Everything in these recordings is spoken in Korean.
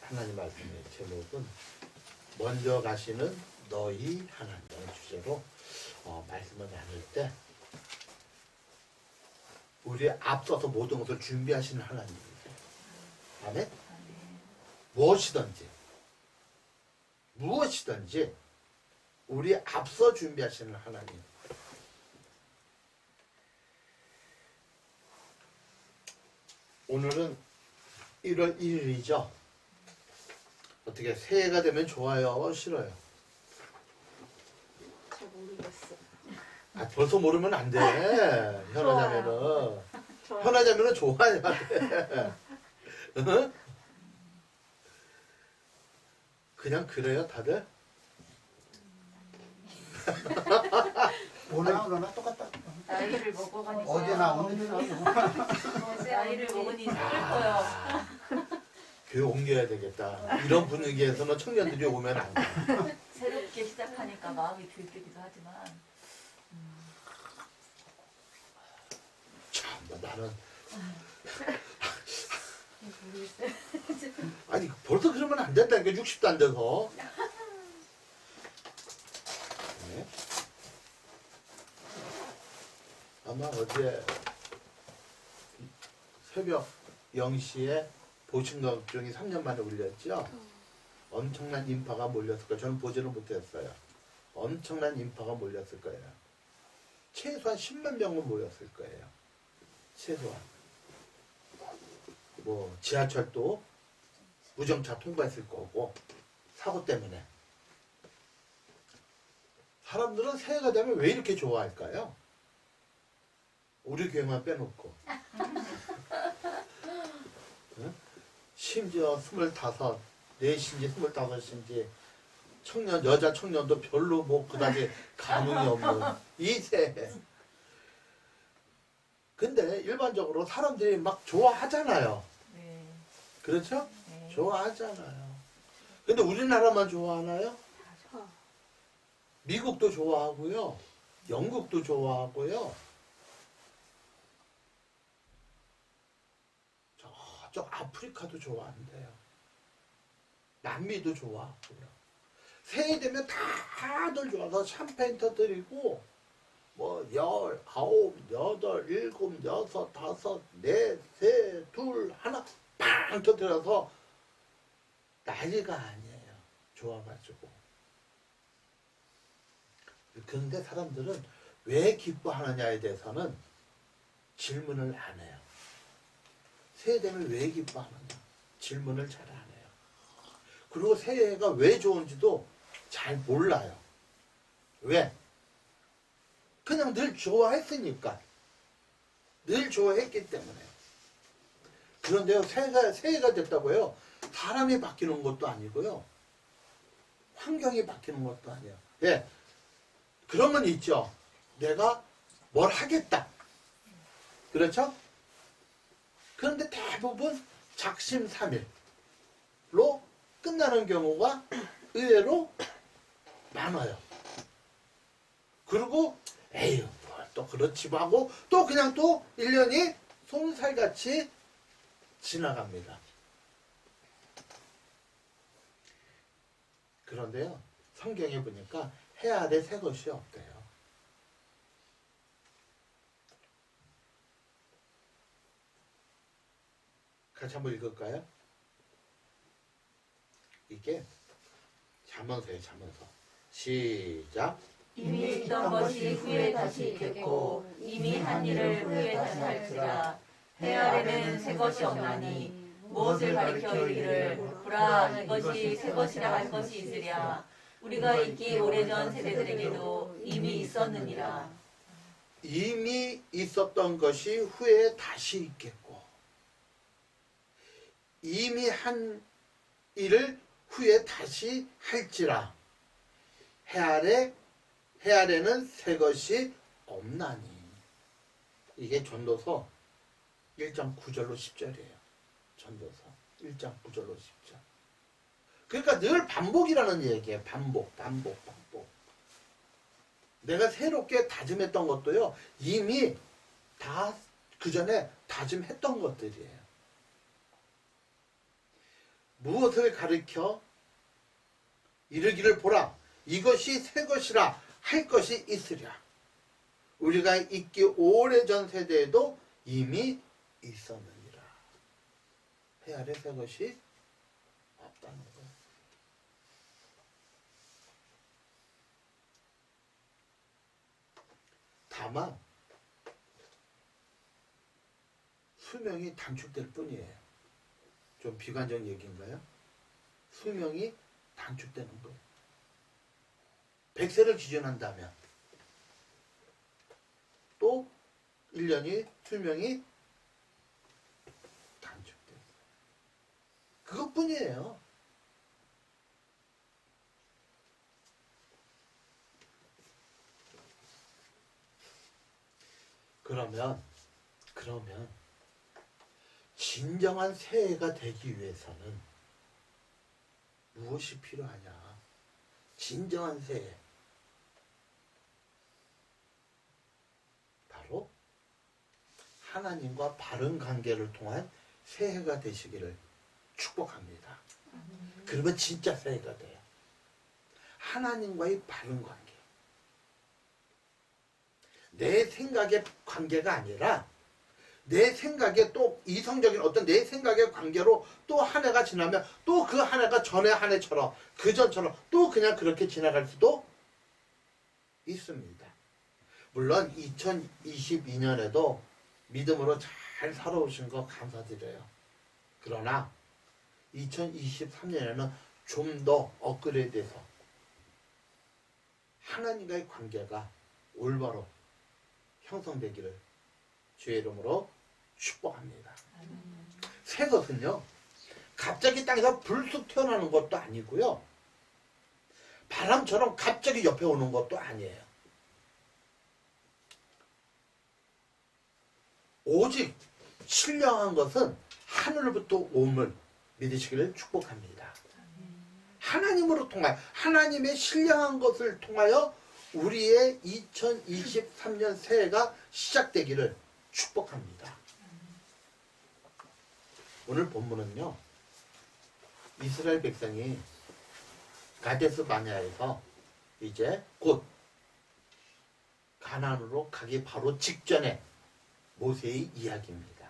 하나님 말씀의 제목은 먼저 가시는 너희 하나님이라는 주제로 말씀을 나눌 때 우리 앞서서 모든 것을 준비하시는 하나님입니다. 아멘? 무엇이든지 우리 앞서 준비하시는 하나님. 오늘은 1월 1일이죠. 어떻게 새해가 되면 좋아요? 싫어요? 잘 모르겠어. 벌써 모르면 안 돼. 현아자매는. 현아자매는 좋아야 돼. 응? 그냥 그래요, 다들? 오나 똑같다. 나이를 먹어가니까. 어제나 오늘이나 나이를 먹으니 슬퍼요 교회 옮겨야 되겠다. 이런 분위기에서는 청년들이 오면 안 돼. 새롭게 시작하니까 마음이 들뜨기도 하지만 참, 나는. 모르겠어요. 아니, 벌써 그러면 안 된다니까, 60도 안 돼서. 네. 아마 어제 새벽 0시에 보신각종이 3년 만에 울렸죠. 엄청난 인파가 몰렸을 거예요. 저는 보지는 못했어요. 엄청난 인파가 몰렸을 거예요. 최소한 10만 명은 모였을 거예요. 최소한. 뭐 지하철도 무정차 통과했을 거고, 사고 때문에. 사람들은 새해가 되면 왜 이렇게 좋아할까요? 우리 교회만 빼놓고. 응? 심지어 25, 4인지 25인지 청년, 여자 청년도 별로 뭐 그다지 감흥이 없는 이 새해. 근데 일반적으로 사람들이 막 좋아하잖아요. 네. 그렇죠? 네. 좋아하잖아요. 근데 우리나라만 좋아하나요? 미국도 좋아하고요. 영국도 좋아하고요. 저쪽 아프리카도 좋아한대요. 남미도 좋아하고요. 새해 되면 다들 좋아서 샴페인 터뜨리고 뭐 19, 8, 7, 6, 5, 4, 3, 2, 1 팡 터뜨려서 난리가 아니에요. 좋아가지고. 그런데 사람들은 왜 기뻐하느냐에 대해서는 질문을 안 해요. 새해 되면 왜 기뻐하느냐 질문을 잘 안 해요. 그리고 새해가 왜 좋은지도 잘 몰라요. 왜? 그냥 늘 좋아했으니까. 늘 좋아했기 때문에. 그런데요, 새해가 됐다고 해요. 사람이 바뀌는 것도 아니고요. 환경이 바뀌는 것도 아니에요. 예. 그런 건 있죠. 내가 뭘 하겠다. 그렇죠? 그런데 대부분 작심삼일로 끝나는 경우가 의외로 많아요. 그리고 에휴 또 그렇지 하고 또 그냥 또 1년이 솜살같이 지나갑니다. 그런데요, 성경에 보니까 해 아래 새 것이 없대요. 같이 한번 읽을까요? 이게 잠언서예요, 잠언서. 시작. 이미 있던 것이 후에 다시 있겠고 이미 한 일을 후에 다시 할지라. 해 아래는 새 것이 없나니 무엇을 가리켜 이르기를 보라 이것이 새 것이라 할 것이 있으랴. 우리가 있기 오래전 세대들에게도 이미 있었느니라. 이미 있었던 것이 후에 다시 있겠고 이미 한 일을 후에 다시 할지라. 해 아래는 새 것이 없나니. 이게 전도서 1장 9절로 10절이에요. 전도서 1장 9절로 10절. 그러니까 늘 반복이라는 얘기예요. 반복. 내가 새롭게 다짐했던 것도요, 이미 다 그 전에 다짐했던 것들이에요. 무엇을 가리켜 이르기를 보라 이것이 새 것이라 할 것이 있으랴. 우리가 있기 오래전 세대에도 이미 있었느니라. 해 아래 새 것이 없다는 거예요. 다만 수명이 단축될 뿐이에요. 좀 비관적 얘기인가요? 수명이 단축되는 거예요. 100세를 기준한다면 또 1년이 수명이 단축돼요. 그것뿐이에요. 그러면 진정한 새해가 되기 위해서는 무엇이 필요하냐? 진정한 새해. 바로 하나님과 바른 관계를 통한 새해가 되시기를 축복합니다. 그러면 진짜 새해가 돼요. 하나님과의 바른 관계. 내 생각의 관계가 아니라 내 생각에 또 이성적인 어떤 내 생각의 관계로 또 한 해가 지나면 또 그 한 해가 전에 한 해처럼 그 전처럼 또 그냥 그렇게 지나갈 수도 있습니다. 물론 2022년에도 믿음으로 잘 살아오신 거 감사드려요. 그러나 2023년에는 좀 더 업그레이드해서 하나님과의 관계가 올바로 형성되기를 주의 이름으로 축복합니다. 새 것은요 갑자기 땅에서 불쑥 태어나는 것도 아니고요 바람처럼 갑자기 옆에 오는 것도 아니에요. 오직 신령한 것은 하늘로부터 옴을 믿으시기를 축복합니다. 하나님으로 통하여 하나님의 신령한 것을 통하여 우리의 2023년 새해가 시작되기를 축복합니다. 오늘 본문은요 이스라엘 백성이 가데스 바네아에서 이제 곧 가나안으로 가기 바로 직전에 모세의 이야기입니다.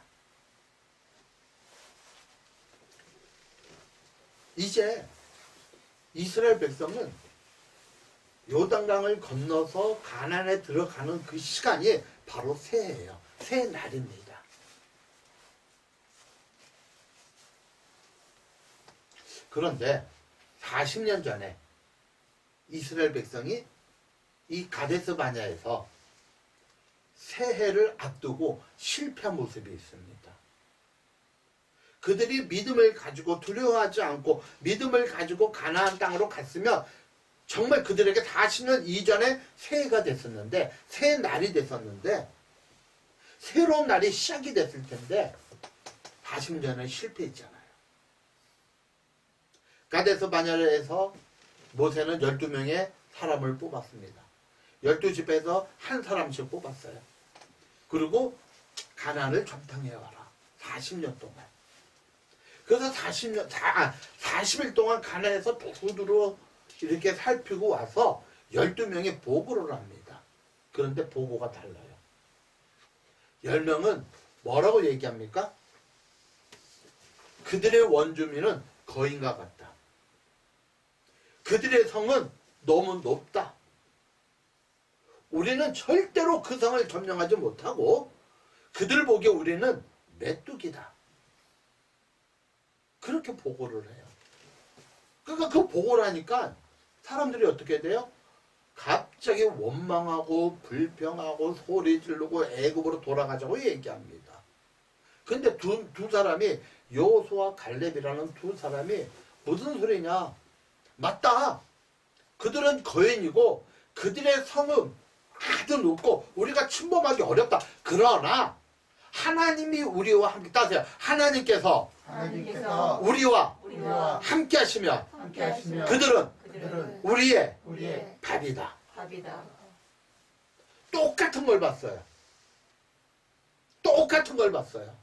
이제 이스라엘 백성은 요단강을 건너서 가나안에 들어가는 그 시간이 바로 새해예요. 새 날입니다. 그런데 40년 전에 이스라엘 백성이 이 가데스 바네아에서 새해를 앞두고 실패한 모습이 있습니다. 그들이 믿음을 가지고 두려워하지 않고 믿음을 가지고 가나안 땅으로 갔으면 정말 그들에게 40년 이전에 새해가 됐었는데 새 날이 됐었는데 새로운 날이 시작이 됐을 텐데 40년 전에 실패했잖아요. 가데스 바네아에서 모세는 12명의 사람을 뽑았습니다. 12집에서 한 사람씩 뽑았어요. 그리고 가나안을 점령해 와라. 40년 동안. 그래서 40일 동안 가나안에서 두루두루 이렇게 살피고 와서 12명이 보고를 합니다. 그런데 보고가 달라요. 10명은 뭐라고 얘기합니까? 그들의 원주민은 거인과 같다. 그들의 성은 너무 높다. 우리는 절대로 그 성을 점령하지 못하고 그들 보기에 우리는 메뚜기다. 그렇게 보고를 해요. 그러니까 그 보고를 하니까 사람들이 어떻게 돼요? 갑자기 원망하고 불평하고 소리 지르고 애굽으로 돌아가자고 얘기합니다. 근데 두 사람이 여호수아 갈렙이라는 두 사람이 무슨 소리냐? 맞다. 그들은 거인이고 그들의 성은 아주 높고 우리가 침범하기 어렵다. 그러나 하나님이 우리와 함께 따세요. 하나님께서 우리와 함께 하시면 그들은 우리의 밥이다. 똑같은 걸 봤어요. 똑같은 걸 봤어요.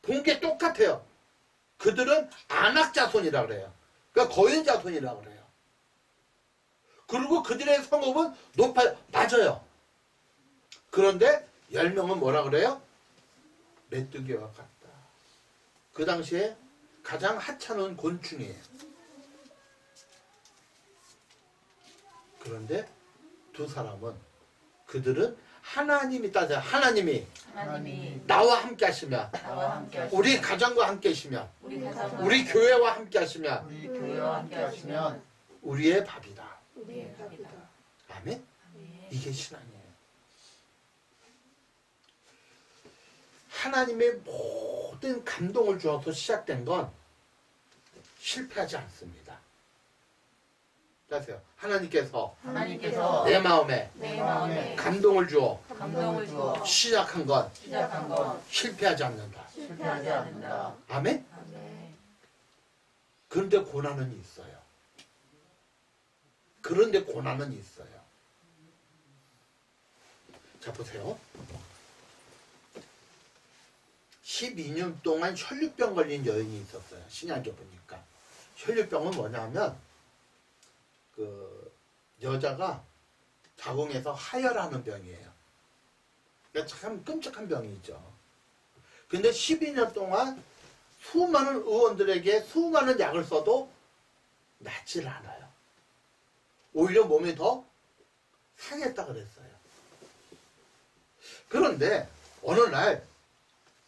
본 게 똑같아요. 그들은 안악 자손이라 그래요. 그러니까 거인 자손이라 그래요. 그리고 그들의 성읍은 맞아요. 그런데 10명은 뭐라 그래요? 메뚜기와 같다. 그 당시에 가장 하찮은 곤충이에요. 그런데 두 사람은 그들은 하나님이 하나님이 나와 함께 하시며 나와 함께 하시며 우리 가정과 함께 하시며 우리 가정과 우리 교회와 함께 하시며 우리 교회와 함께 하시면 우리의 밥이다. 우리의 밥이다. 아멘? 이게 신앙이에요. 하나님의 모든 감동을 주어서 시작된 건 실패하지 않습니다. 따세요. 하나님께서 하나님께서 내 마음에 내 마음에 감동을 주어 감동을 주어 시작한 건 시작한 건 실패하지 않는다. 실패하지 않는다. 아멘? 아멘. 그런데 고난은 있어요. 그런데 고난은 있어요. 자, 보세요. 12년 동안 혈류병 걸린 여인이 있었어요. 신약에 보니까. 혈류병은 뭐냐면 그 여자가 자궁에서 하혈하는 병이에요. 그러니까 참 끔찍한 병이죠. 근데 12년 동안 수많은 의원들에게 수많은 약을 써도 낫질 않아요. 오히려 몸이 더 상했다 그랬어요. 그런데 어느 날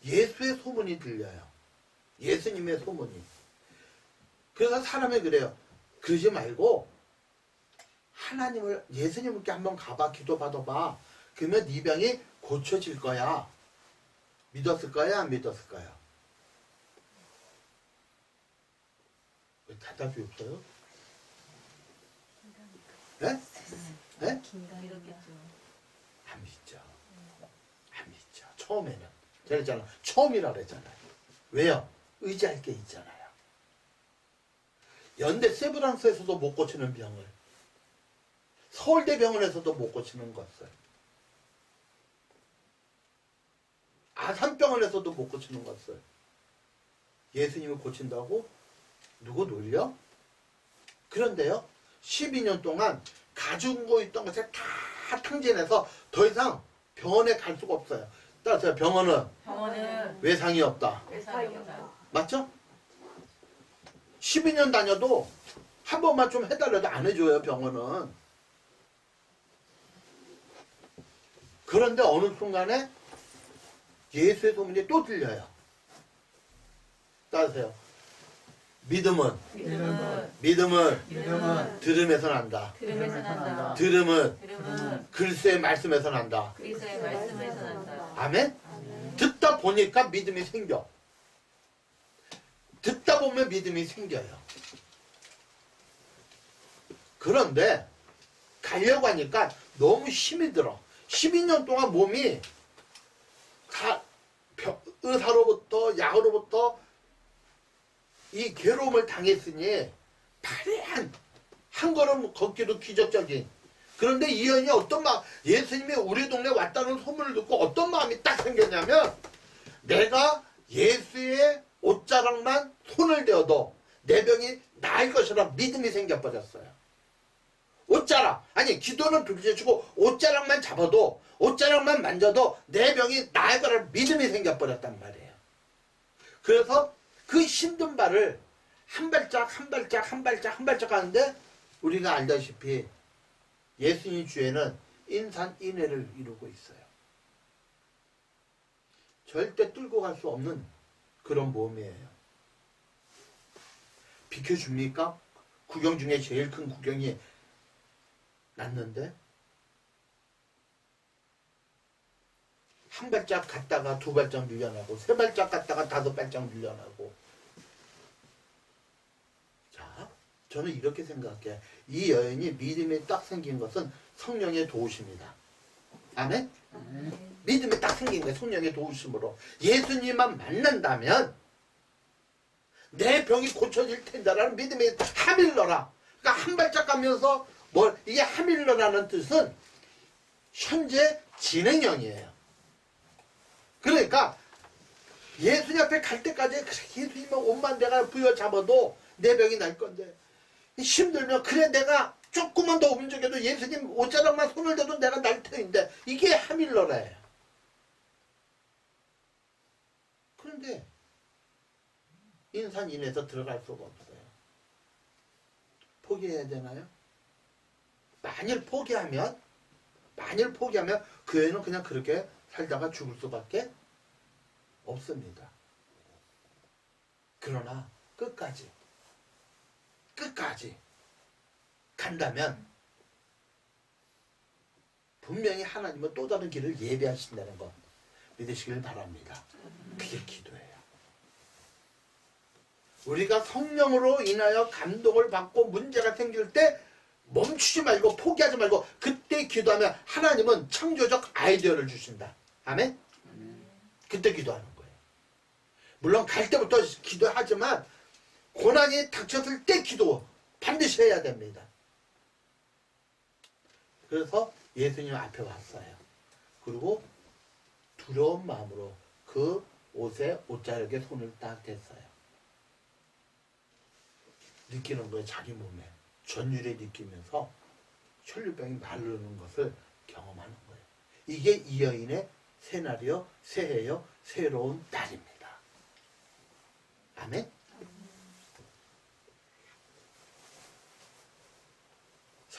예수의 소문이 들려요. 예수님의 소문이. 그래서 사람이 그래요. 그러지 말고 예수님께 한번 가봐, 기도 받아봐. 그러면 네 병이 고쳐질 거야. 믿었을 거야, 안 믿었을 거야? 왜 대답이 없어요? 네? 네? 안 믿죠. 안 믿죠. 처음에는. 제가 했잖아. 처음이라 그랬잖아요. 왜요? 의지할 게 있잖아요. 연대 세브란스에서도 못 고치는 병을 서울대병원에서도 못 고치는 것을 아산병원에서도 못 고치는 것을 예수님이 고친다고 누구 놀려? 그런데요 12년 동안 가지고 있던 것을 다 탕진해서 더 이상 병원에 갈 수가 없어요. 따라서 병원은 외상이 없다. 외상이 없다. 맞죠? 12년 다녀도 한 번만 좀 해달라도 안 해줘요 병원은. 그런데 어느 순간에 예수의 소문이 또 들려요. 따르세요. 믿음은 들음에서 난다. 들음은 글쎄의 말씀에서 난다. 아멘? 듣다 보니까 믿음이 생겨. 듣다 보면 믿음이 생겨요. 그런데 가려고 하니까 너무 힘이 들어. 12년 동안 몸이 다 의사로부터 약으로부터 이 괴로움을 당했으니 파리한 한 걸음 걷기도 기적적인. 그런데 이 여인이 어떤 마음, 예수님이 우리 동네 왔다는 소문을 듣고 어떤 마음이 딱 생겼냐면 내가 예수의 옷자락만 손을 대어도 내 병이 나을 것이라 믿음이 생겨버렸어요. 옷자락, 아니 기도는 둘째치고 옷자락만 잡아도 옷자락만 만져도 내 병이 나을 거라 믿음이 생겨버렸단 말이에요. 그래서 그 힘든 발을 한 발짝 한 발짝 한 발짝 한 발짝 하는데 우리가 알다시피 예수님 주에는 인산인해를 이루고 있어요. 절대 뚫고 갈 수 없는 그런 몸이에요. 비켜줍니까? 구경 중에 제일 큰 구경이 났는데 한 발짝 갔다가 두 발짝 밀려나고 세 발짝 갔다가 다섯 발짝 밀려나고. 자, 저는 이렇게 생각해요. 이 여인이 믿음이 딱 생긴 것은 성령의 도우심이다. 아멘? 믿음이 딱 생긴 거예요. 성령의 도우심으로. 예수님만 만난다면 내 병이 고쳐질 텐다라는 믿음이 하밀러라. 그러니까 한 발짝 가면서 이게 하밀러라는 뜻은 현재 진행형이에요. 그러니까 예수님 앞에 갈 때까지 예수님의 옷만 내가 부여잡아도 내 병이 날 건데 힘들면 그래 내가 조금만 더 움직여도 예수님 옷자락만 손을 대도 내가 날 터인데 이게 하밀러라예요. 그런데 인산인해서 들어갈 수가 없어요. 포기해야 되나요? 만일 포기하면 그 애는 그냥 그렇게 살다가 죽을 수밖에 없습니다. 그러나 끝까지 간다면 분명히 하나님은 또 다른 길을 예비하신다는 것 믿으시길 바랍니다. 그게 기도예요. 우리가 성령으로 인하여 감동을 받고 문제가 생길 때 멈추지 말고 포기하지 말고 그때 기도하면 하나님은 창조적 아이디어를 주신다. 아멘? 그때 기도하는 거예요. 물론 갈 때부터 기도하지만 고난이 닥쳤을 때 기도 반드시 해야 됩니다. 그래서 예수님 앞에 왔어요. 그리고 두려운 마음으로 그 옷자락에 손을 딱 댔어요. 느끼는 거예요. 자기 몸에 전율에 느끼면서 혈류병이 마르는 것을 경험하는 거예요. 이게 이 여인의 새날이요 새해요 새로운 날입니다. 아멘.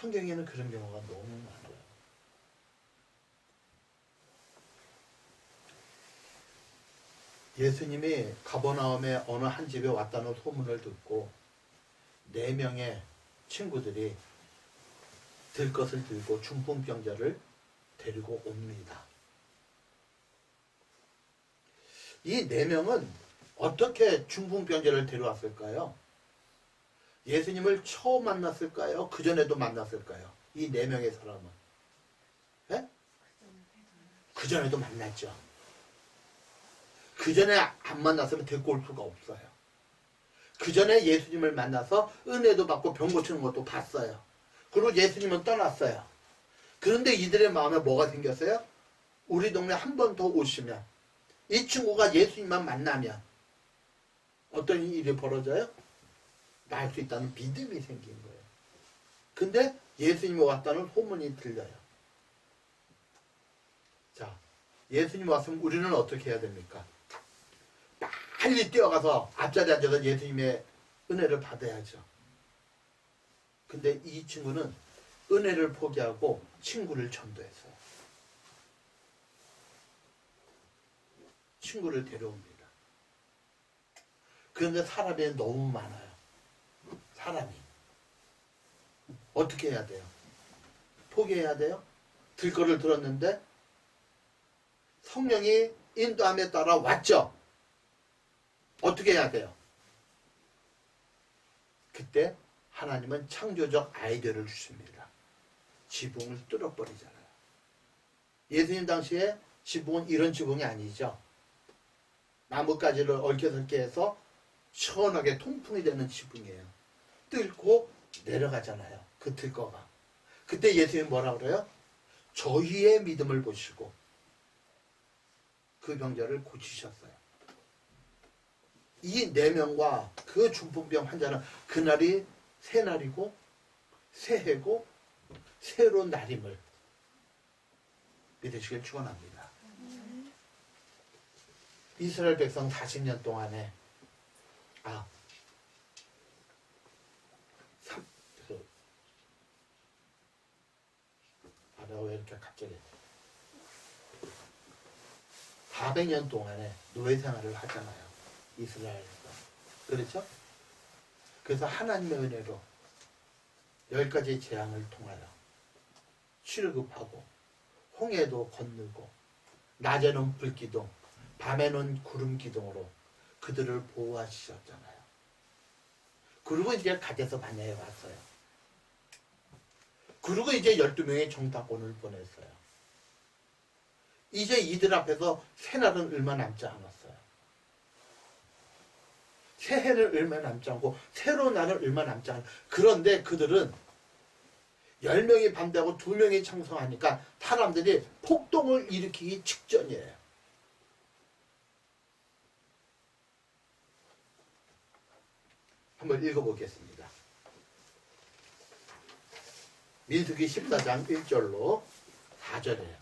성경에는 그런 경우가 너무 많아요. 예수님이 가버나움의 어느 한 집에 왔다는 소문을 듣고 4명의 친구들이 들것을 들고 중풍병자를 데리고 옵니다. 이 4명은 어떻게 중풍병자를 데려왔을까요? 예수님을 처음 만났을까요? 그전에도 만났을까요? 이 4명의 사람은. 예? 그전에도 만났죠. 그전에 안 만났으면 데리고 올 수가 없어요. 그전에 예수님을 만나서 은혜도 받고 병 고치는 것도 봤어요. 그리고 예수님은 떠났어요. 그런데 이들의 마음에 뭐가 생겼어요? 우리 동네 한 번 더 오시면 이 친구가 예수님만 만나면 어떤 일이 벌어져요? 날 수 있다는 믿음이 생긴 거예요. 근데 예수님이 왔다는 소문이 들려요. 자, 예수님이 왔으면 우리는 어떻게 해야 됩니까? 빨리 뛰어가서 앞자리에 앉아서 예수님의 은혜를 받아야죠. 근데 이 친구는 은혜를 포기하고 친구를 전도했어요. 친구를 데려옵니다. 그런데 사람이 너무 많아요. 사람이. 어떻게 해야 돼요? 포기해야 돼요? 들 거를 들었는데 성령이 인도함에 따라 왔죠. 어떻게 해야 돼요? 그때 하나님은 창조적 아이디어를 주십니다. 지붕을 뚫어버리잖아요. 예수님 당시에 지붕은 이런 지붕이 아니죠. 나뭇가지를 얽혀설게 해서 시원하게 통풍이 되는 지붕이에요. 뚫고 내려가잖아요. 그 들거가. 그때 예수님이 뭐라 그래요? 저희의 믿음을 보시고 그 병자를 고치셨어요. 이 4명과 그 중풍병 환자는 그날이 새날이고 새해고 새로운 날임을 믿으시길 축원합니다. 이스라엘 백성 40년 동안에 내가 왜 이렇게 갑자기 400년 동안에 노예 생활을 하잖아요. 이스라엘에서. 그렇죠? 그래서 하나님의 은혜로 10가지 재앙을 통하여 출애굽하고 홍해도 건너고 낮에는 불기둥 밤에는 구름기둥으로 그들을 보호하셨잖아요. 그리고 이제 가데스 바네아에 왔어요. 그리고 이제 12명의 정탐꾼을 보냈어요. 이제 이들 앞에서 새날은 얼마 남지 않았어요. 새해는 얼마 남지 않고 새로운 날은 얼마 남지 않아요. 그런데 그들은 10명이 반대하고 2명이 찬성하니까 사람들이 폭동을 일으키기 직전이에요. 한번 읽어보겠습니다. 민수기 14장 1절로 4절이에요.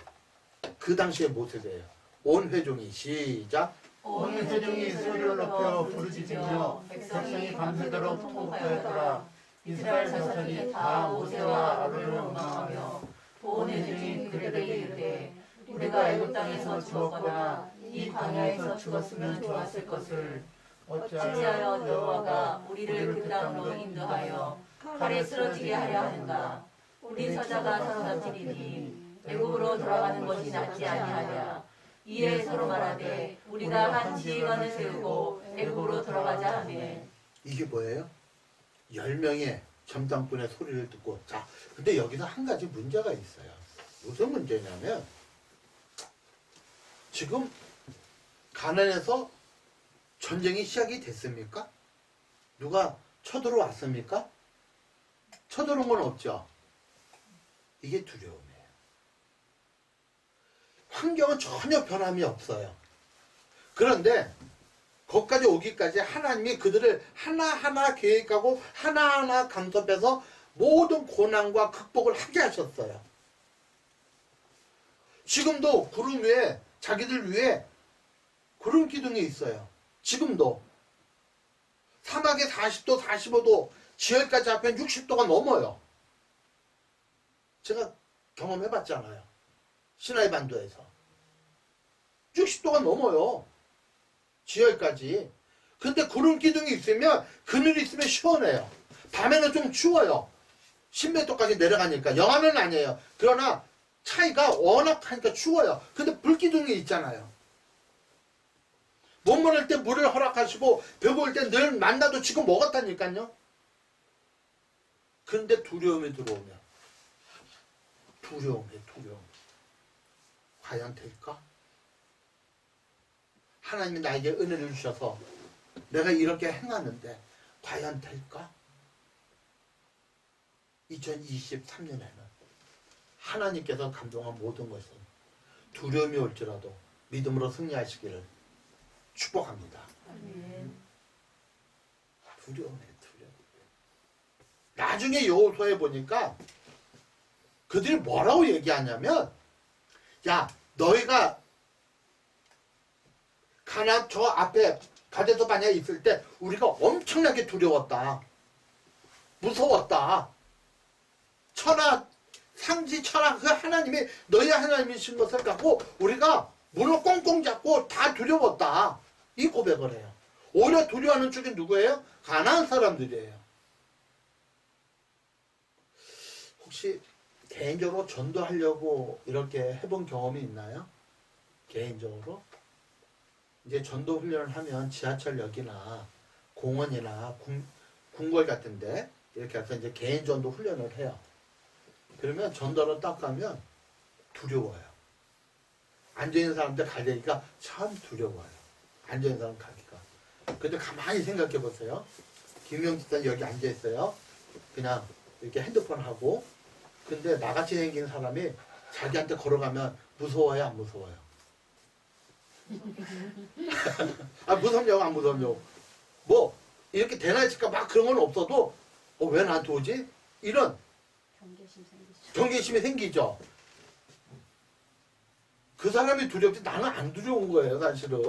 그 당시의 모습이에요. 온 회중이 시작. 온 회중이 소리를 높여 부르짖으며 백성이 밤새도록 통곡하였더라. 이스라엘 자손이 다 모세와 아론을 원망하며 온 회중이 그들에게 이르되 우리가 애굽 땅에서 죽었거나 이 광야에서 죽었으면 좋았을 것을 어찌하여 여호와가 우리를 그 땅으로 인도하여 칼에 쓰러지게 하려 하는가. 우리 서자가 살아남지니 애굽으로 돌아가는 것이 낫지 아니하랴. 이에 서로 말하되 우리가 한 지휘관을 세우고 애굽으로 돌아가자 하매. 이게 뭐예요? 10명의 점당꾼의 소리를 듣고. 자, 근데 여기서 한 가지 문제가 있어요. 무슨 문제냐면 지금 가나안에서 전쟁이 시작이 됐습니까? 누가 쳐들어왔습니까? 쳐들어온 건 없죠. 이게 두려움이에요. 환경은 전혀 변함이 없어요. 그런데 거기까지 오기까지 하나님이 그들을 하나하나 계획하고 하나하나 간섭해서 모든 고난과 극복을 하게 하셨어요. 지금도 구름 위에 자기들 위에 구름 기둥이 있어요. 지금도 사막에 40도 45도 지열까지 하면 60도가 넘어요. 제가 경험해봤잖아요. 시나이 반도에서 60도가 넘어요. 지열까지. 근데 구름 기둥이 있으면 그늘이 있으면 시원해요. 밤에는 좀 추워요. 10m까지 내려가니까 영하는 아니에요. 그러나 차이가 워낙 하니까 추워요. 근데 불기둥이 있잖아요. 목마를 때 물을 허락하시고 배고플 때 늘 만나도 지금 먹었다니까요. 근데 두려움이 들어오면 두려움. 과연 될까? 하나님이 나에게 은혜를 주셔서 내가 이렇게 행하는데 과연 될까? 2023년에는 하나님께서 감동한 모든 것은 두려움이 올지라도 믿음으로 승리하시기를 축복합니다. 두려움. 나중에 여호수아에 보니까 그들이 뭐라고 얘기하냐면, 야, 너희가 가나안 저 앞에 가데스 바네아에 있을 때 우리가 엄청나게 두려웠다. 무서웠다. 상지 천하 그 하나님이 너희 하나님이신 것을 갖고 우리가 문을 꽁꽁 잡고 다 두려웠다. 이 고백을 해요. 오히려 두려워하는 쪽이 누구예요? 가나안 사람들이에요. 혹시 개인적으로 전도하려고 이렇게 해본 경험이 있나요? 개인적으로? 이제 전도 훈련을 하면 지하철역이나 공원이나 궁궐 같은데 이렇게 해서 이제 개인 전도 훈련을 해요. 그러면 전도를 딱 가면 두려워요. 앉아있는 사람들 가려니까 참 두려워요. 앉아있는 사람 가기가. 근데 가만히 생각해 보세요. 김명지사는 여기 앉아있어요. 그냥 이렇게 핸드폰 하고. 근데 나같이 생긴 사람이 자기한테 걸어가면 무서워요, 안 무서워요? 아, 무섭냐고, 안 무섭냐고. 뭐 이렇게 대낮일까 막 그런 건 없어도 왜 나한테 오지? 이런 경계심이 생기죠. 그 사람이 두렵지 나는 안 두려운 거예요. 사실은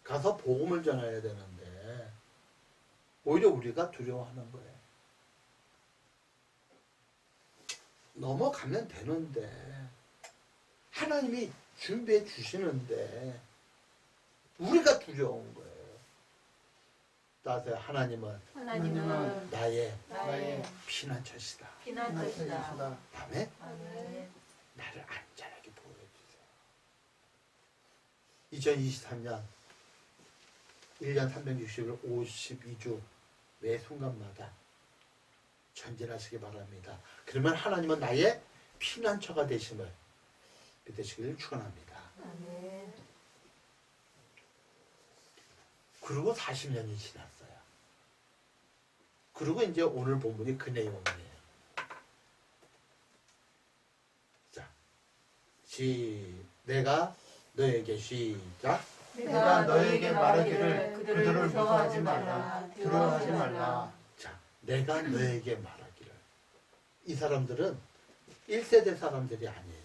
가서 복음을 전해야 되는데 오히려 우리가 두려워하는 거예요. 넘어가면 되는데 하나님이 준비해 주시는데 우리가 두려운 거예요. 따라서 하나님은 나의 피난처시다. 아멘. 나를 안전하게 보호해 주세요. 2023년 1년 360일 52주 매 순간마다 전진하시기 바랍니다. 그러면 하나님은 나의 피난처가 되심을 믿으시기를 축원합니다. 그리고 40년이 지났어요. 그리고 이제 오늘 본문이 그 내용이에요. 자, 내가 너에게 시작. 내가 너에게 말하기를 그들을 무서워하지 말라. 두려워하지 말라. 자, 내가 너에게 말하기를. 이 사람들은 1세대 사람들이 아니에요.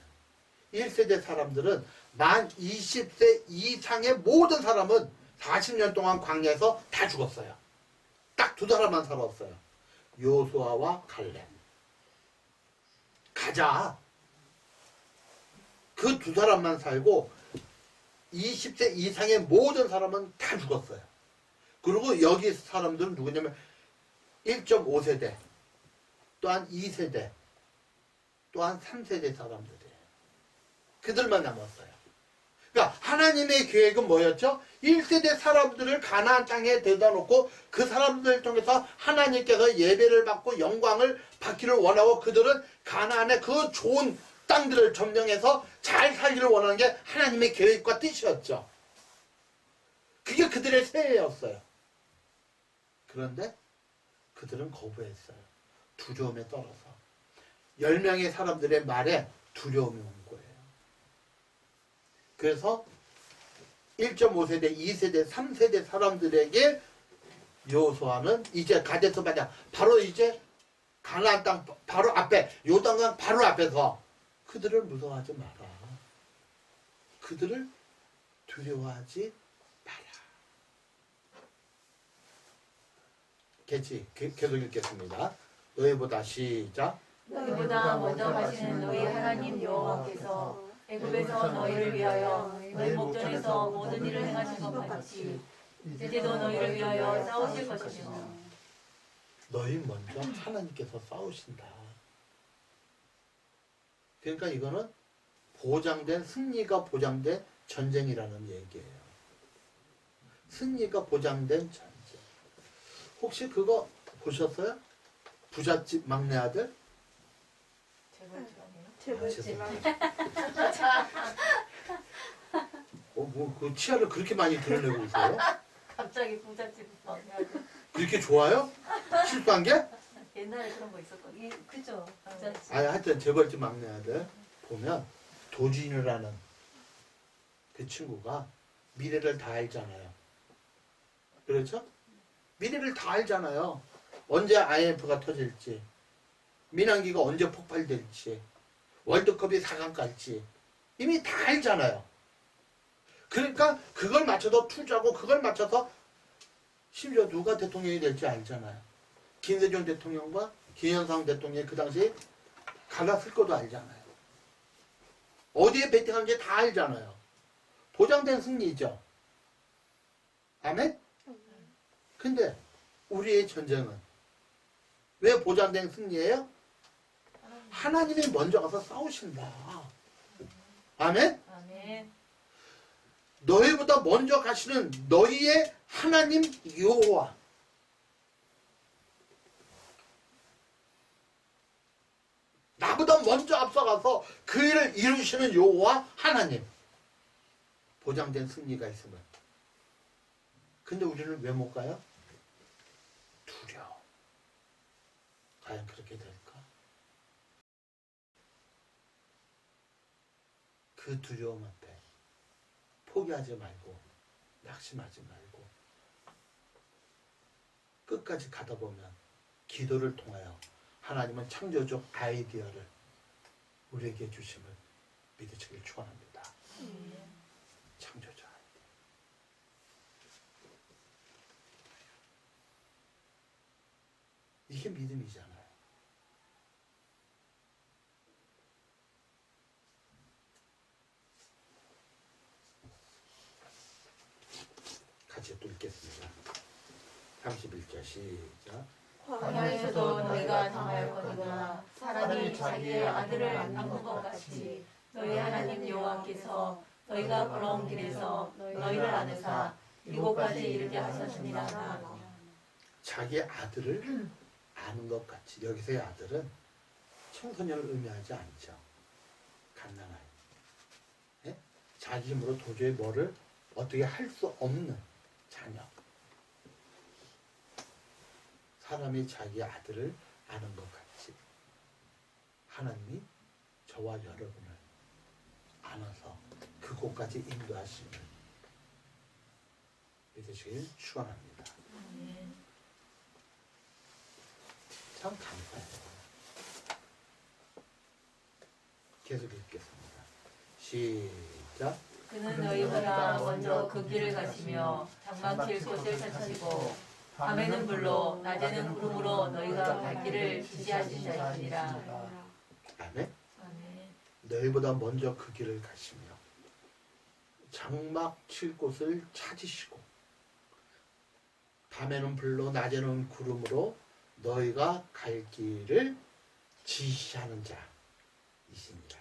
1세대 사람들은 만 20세 이상의 모든 사람은 40년 동안 광야에서 다 죽었어요. 딱 두 사람만 살았어요. 요수아와 갈렙. 가자. 그 두 사람만 살고 20세 이상의 모든 사람은 다 죽었어요. 그리고 여기 사람들은 누구냐면 1.5세대, 또한 2세대, 또한 3세대 사람들이에요. 그들만 남았어요. 그러니까 하나님의 계획은 뭐였죠? 1세대 사람들을 가나안 땅에 데려다 놓고 그 사람들을 통해서 하나님께서 예배를 받고 영광을 받기를 원하고 그들은 가나안의 그 좋은 땅들을 점령해서 잘 살기를 원하는 게 하나님의 계획과 뜻이었죠. 그게 그들의 새해였어요. 그런데 그들은 거부했어요. 두려움에 떨어서. 10명의 사람들의 말에 두려움이 온 거예요. 그래서 1.5세대, 2세대, 3세대 사람들에게 여호수아는 이제 가데스 바냐, 바로 이제 가나안 땅 바로 앞에, 요단강 바로 앞에서 그들을 무서워하지 마라. 그들을 두려워하지 마라. 계속 읽겠습니다. 너희보다 시작. 너희보다 먼저 가시는 너희 하나님 여호와께서 애굽에서 너희를 위하여 너희 목전에서 모든 일을 행하신 것 같이 이제도 너희를 위하여 싸우실 것이며 너희 먼저 하나님께서 싸우신다. 그러니까 이거는 보장된, 승리가 보장된 전쟁이라는 얘기예요. 승리가 보장된 전쟁. 혹시 그거 보셨어요? 부잣집 막내 아들? 재벌집 아니에요? 그 치아를 그렇게 많이 드러내고 있어요? 갑자기 부잣집 막내아들. 그렇게 좋아요? 실수한 게? 옛날에 그런 거 있었거든요. 그죠? 부잣집. 하여튼 재벌집 막내 아들 보면 도진우라는 그 친구가 미래를 다 알잖아요. 그렇죠? 미래를 다 알잖아요. 언제 IMF가 터질지, 민항기가 언제 폭발될지, 월드컵이 4강 갈지 이미 다 알잖아요. 그러니까 그걸 맞춰서 투자하고 그걸 맞춰서 심지어 누가 대통령이 될지 알잖아요. 김대중 대통령과 김영삼 대통령이 그 당시에 갈랐을 것도 알잖아요. 어디에 베팅하는지 다 알잖아요. 보장된 승리죠. 아멘? 근데 우리의 전쟁은 왜 보장된 승리예요? 하나님이 먼저 가서 싸우신다. 아멘? 아멘. 너희보다 먼저 가시는 너희의 하나님 여호와. 나보다 먼저 앞서가서 그 일을 이루시는 여호와 하나님. 보장된 승리가 있으면. 근데 우리는 왜 못 가요? 두려워. 과연 그렇게 될까? 그 두려움 앞에 포기하지 말고 낙심하지 말고 끝까지 가다 보면 기도를 통하여 하나님은 창조적 아이디어를 우리에게 주심을 믿으시길 축원합니다. 창조적 아이디어. 이게 믿음이잖아요. 같이 또 읽겠습니다. 31절 시작. 광야에서도 너희가 당하였거니와 사람이 자기의 아들을 낳는 것 같이 너희 하나님 여호와께서 너희가 걸어온 길에서 너희를 아느사 이곳까지 이르게 하셨느니라. 자기 아들을 아는 것 같이. 여기서의 아들은 청소년을 의미하지 않죠. 갓난아이. 예? 자기 힘으로 도저히 뭐를 어떻게 할 수 없는 자녀. 사람이 자기 아들을 아는 것 같이 하나님이 저와 여러분을 안아서 그곳까지 인도하심을 믿으시길 축원합니다. 참 감사해요. 계속 읽겠습니다. 시작. 그는 너희보다 먼저 그 길을 가시며 장막칠 곳을 찾으시고 밤에는 불로 낮에는 구름으로 너희가 갈 길을 지시하신 자이시니라. 아멘. 아멘. 너희보다 먼저 그 길을 가시며 장막 칠 곳을 찾으시고 밤에는 불로 낮에는 구름으로 너희가 갈 길을 지시하는 자이십니다.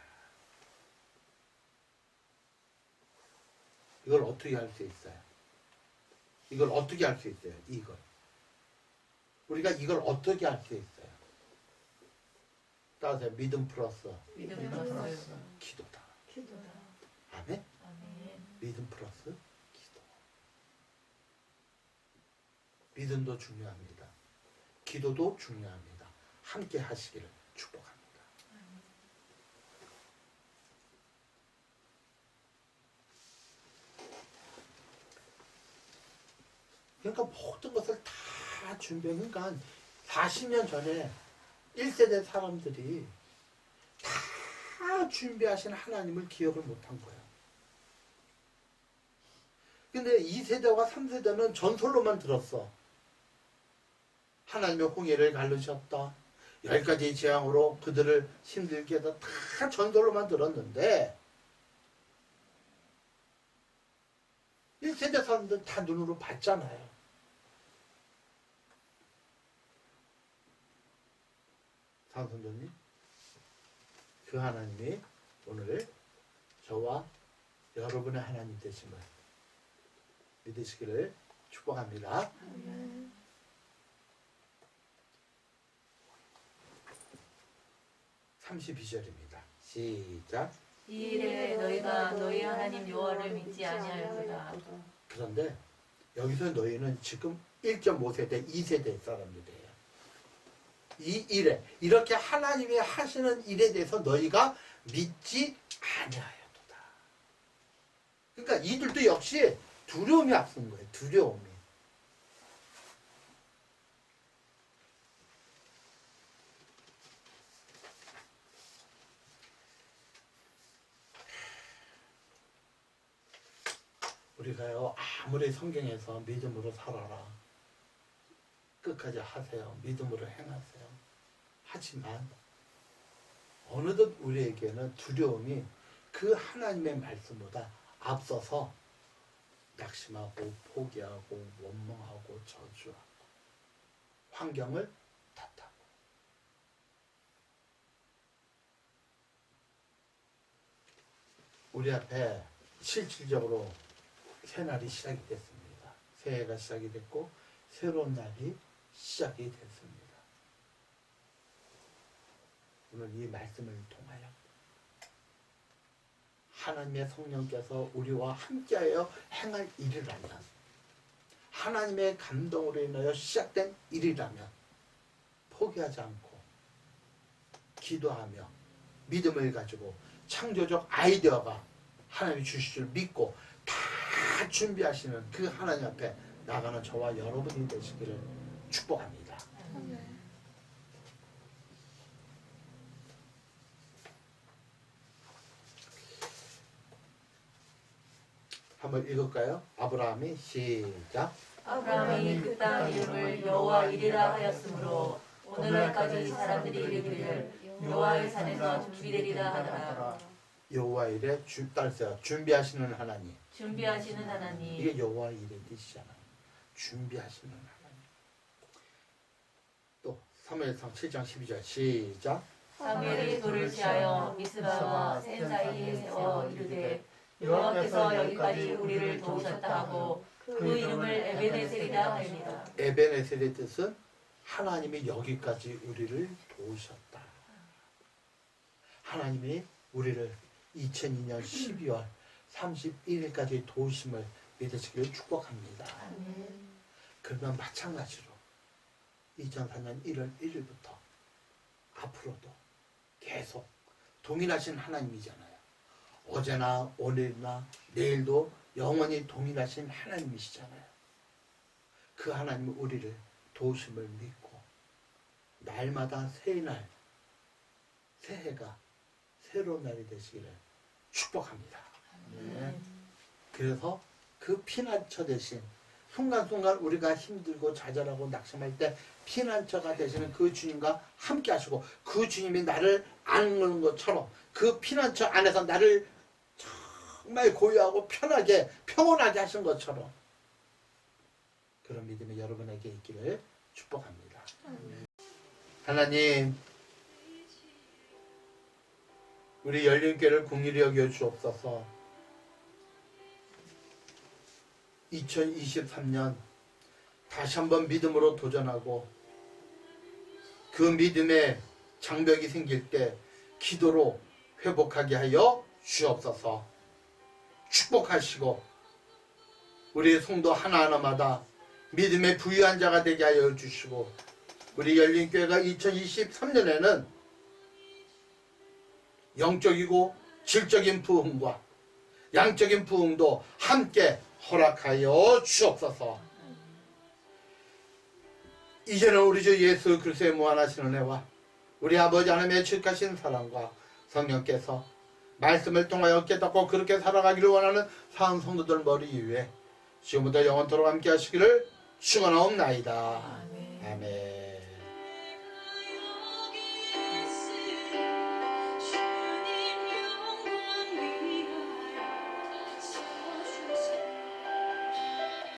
이걸 어떻게 할 수 있어요? 이걸 어떻게 할 수 있어요? 우리가 이걸 어떻게 할 수 있어요? 따라서 믿음 플러스 믿음 플러스 기도다. 기도다. 아멘. 아멘. 믿음 플러스 기도. 믿음도 중요합니다. 기도도 중요합니다. 함께 하시기를 축복합니다. 그러니까 모든 것을 다 준비하니까 40년 전에 1세대 사람들이 다 준비하신 하나님을 기억을 못한 거예요. 근데 2세대와 3세대는 전설로만 들었어. 하나님의 홍해를 가르셨다. 10가지 재앙으로 그들을 힘들게 해서 다 전설로만 들었는데 1세대 사람들 다 눈으로 봤잖아요. 상선도님, 그 하나님이 오늘 저와 여러분의 하나님 되심을 믿으시기를 축복합니다. 32절입니다. 시작. 이 일에 너희가 너희 하나님 여호와를 믿지 아니하였도다. 그런데 여기서 너희는 지금 1.5세대, 2세대 사람들이에요. 이 일에 이렇게 하나님이 하시는 일에 대해서 너희가 믿지 아니하였도다. 그러니까 이들도 역시 두려움이 앞선 거예요. 두려움이. 우리가요, 아무리 성경에서 믿음으로 살아라, 끝까지 하세요, 믿음으로 행하세요 하지만 어느덧 우리에게는 두려움이 그 하나님의 말씀보다 앞서서 낙심하고 포기하고 원망하고 저주하고 환경을 탓하고 우리 앞에 실질적으로 새날이 시작이 됐습니다. 새해가 시작이 됐고 새로운 날이 시작이 됐습니다. 오늘 이 말씀을 통하여 하나님의 성령께서 우리와 함께하여 행할 일이라면, 하나님의 감동으로 인하여 시작된 일이라면 포기하지 않고 기도하며 믿음을 가지고 창조적 아이디어가 하나님이 주실 줄 믿고 다 준비하시는 그 하나님 앞에 나가는 저와 여러분이 되시기를 축복합니다. 한번 읽을까요? 아브라함이 시작. 아브라함이 그 땅 이름을 여호와 이리라 하였으므로 오늘날까지 사람들이 이르기를 여호와의 산에서 준비되리라 하더라. 여호와 일에 준비하시는 하나님. 준비하시는 하나님. 이게 여호와 일의 뜻이잖아요. 준비하시는 하나님. 또 사무엘상 7장 12절 시작. 사무엘이 돌을 취하여 미스바와 센 사이에 세워 이르되 여호와께서 여기까지 우리를 도우셨다 하고 그 이름을 에베네셀이라 하니라. 에베네셀의 뜻은 하나님이 여기까지 우리를 도우셨다. 하나님이 우리를 2002년 12월 31일까지 도우심을 믿으시기를 축복합니다. 그러면 마찬가지로 2004년 1월 1일부터 앞으로도 계속 동일하신 하나님이잖아요. 어제나 오늘이나 내일도 영원히 동일하신 하나님이시잖아요. 그 하나님 우리를 도우심을 믿고 날마다 새날, 새해가 새로운 날이 되시기를 축복합니다. 네. 그래서 그 피난처 대신 순간순간 우리가 힘들고 좌절하고 낙심할 때 피난처가 되시는 그 주님과 함께 하시고 그 주님이 나를 안는 것처럼 그 피난처 안에서 나를 정말 고요하고 편하게 평온하게 하신 것처럼 그런 믿음이 여러분에게 있기를 축복합니다. 하나님, 우리 열린교회를 긍휼히 여겨 주옵소서. 2023년 다시 한번 믿음으로 도전하고 그 믿음의 장벽이 생길 때 기도로 회복하게 하여 주옵소서. 축복하시고 우리 성도 하나하나마다 믿음의 부유한 자가 되게 하여 주시고 우리 열린교회가 2023년에는 영적이고 질적인 부흥과 양적인 부흥도 함께 허락하여 주옵소서. 이제는 우리 주 예수 그리스도의 무한하신 은혜와 우리 아버지 하나님의 지극하신 사랑과 성령께서 말씀을 통하여 깨닫고 그렇게 살아가기를 원하는 사은 성도들 머리 위에 지금부터 영원토록 함께 하시기를 축원하옵나이다.